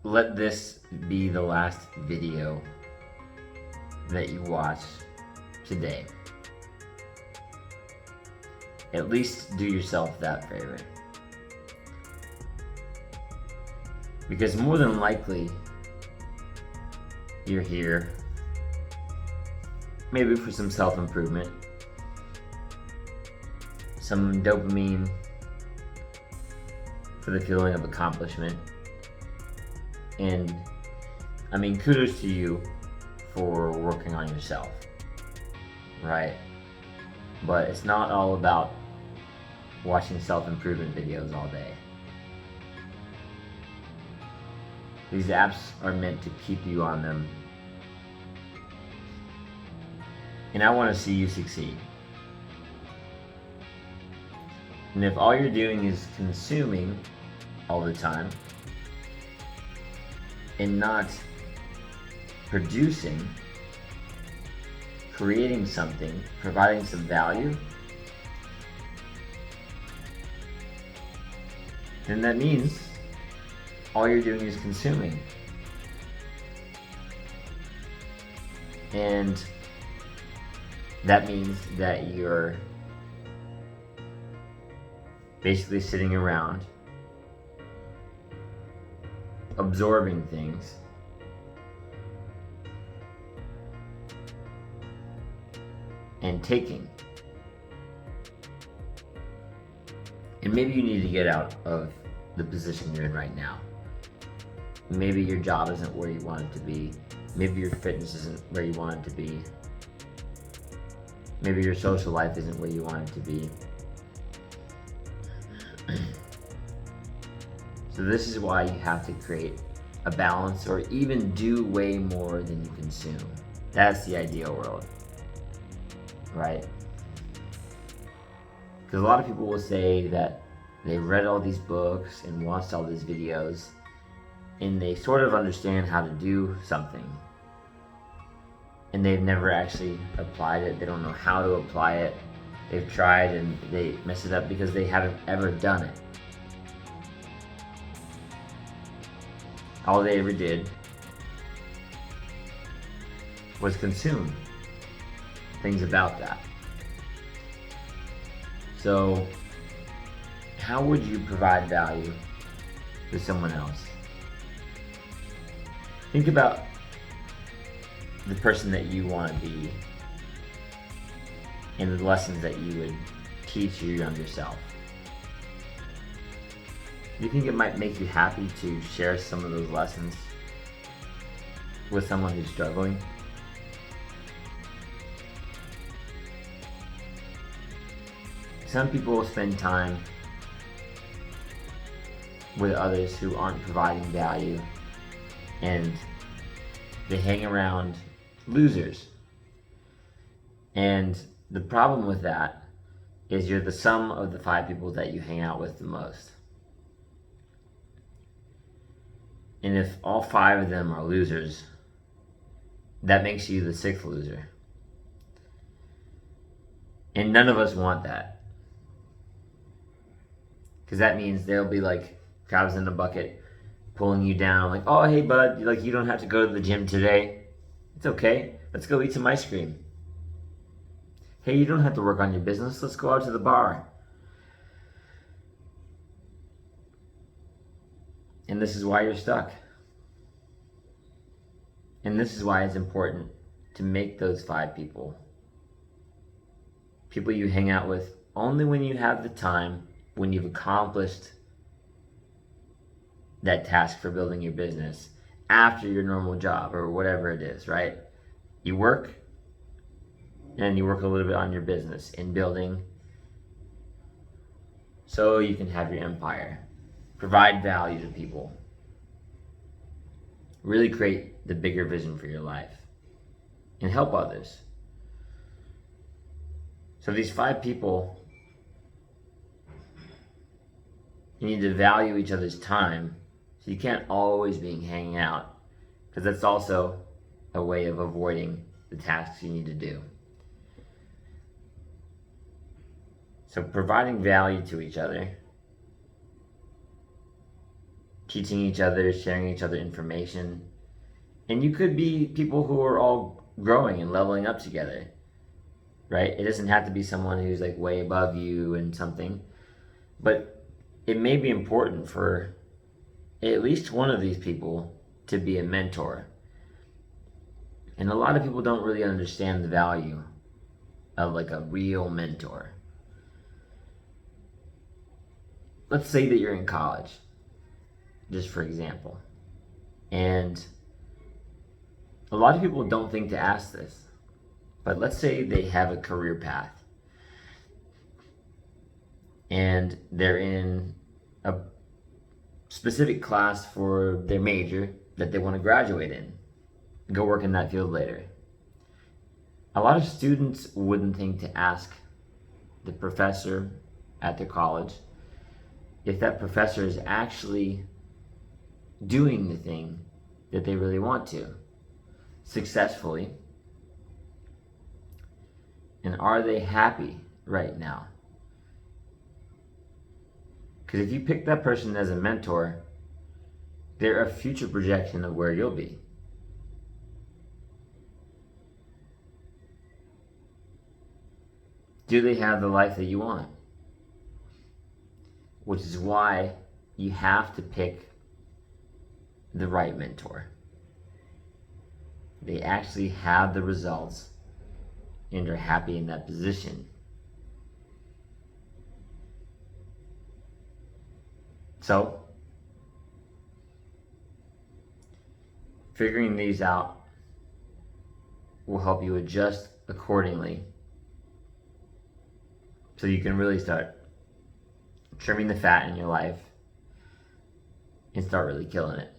let this be the last video that you watch today. At least do yourself that favor. Because more than likely, you're here maybe for some self-improvement, some dopamine for the feeling of accomplishment. And I mean, kudos to you for working on yourself, right? But it's not all about watching self-improvement videos all day. These apps are meant to keep you on them. And I want to see you succeed. And if all you're doing is consuming all the time and not producing, creating something, providing some value, then that means all you're doing is consuming. And that means that you're basically sitting around absorbing things and taking. And maybe you need to get out of the position you're in right now. Maybe your job isn't where you want it to be. Maybe your fitness isn't where you want it to be. Maybe your social life isn't where you want it to be. So this is why you have to create a balance, or even do way more than you consume. That's the ideal world, right? Because a lot of people will say that they read all these books and watched all these videos, and they sort of understand how to do something, and they've never actually applied it. They don't know how to apply it. They've tried and they mess it up because they haven't ever done it. All they ever did was consume things about that. So how would you provide value to someone else? Think about the person that you want to be and the lessons that you would teach your younger self. Do you think it might make you happy to share some of those lessons with someone who's struggling? Some people will spend time with others who aren't providing value, and they hang around losers. And the problem with that is you're the sum of the 5 people that you hang out with the most. And if all 5 of them are losers, that makes you the 6th loser. And none of us want that. Because that means they'll be like crabs in a bucket, pulling you down, like, oh, hey, bud, like, you don't have to go to the gym today. It's okay. Let's go eat some ice cream. Hey, you don't have to work on your business. Let's go out to the bar. And this is why you're stuck. And this is why it's important to make those 5 people you hang out with only when you have the time, when you've accomplished that task for building your business after your normal job or whatever it is, right? You work, and you work a little bit on your business in building so you can have your empire. Provide value to people. Really create the bigger vision for your life and help others. So these 5 people, you need to value each other's time. So you can't always be hanging out, because that's also a way of avoiding the tasks you need to do. So providing value to each other teaching each other, sharing each other information. And you could be people who are all growing and leveling up together, right? It doesn't have to be someone who's like way above you in something, but it may be important for at least one of these people to be a mentor. And a lot of people don't really understand the value of like a real mentor. Let's say that you're in college, just for example, and a lot of people don't think to ask this, but let's say they have a career path and they're in a specific class for their major that they want to graduate in, go work in that field later. A lot of students wouldn't think to ask the professor at their college if that professor is actually doing the thing that they really want to successfully, and are they happy right now? Because if you pick that person as a mentor, they're a future projection of where you'll be. Do they have the life that you want? Which is why you have to pick the right mentor. They actually have the results and are happy in that position. So, figuring these out will help you adjust accordingly so you can really start trimming the fat in your life and start really killing it.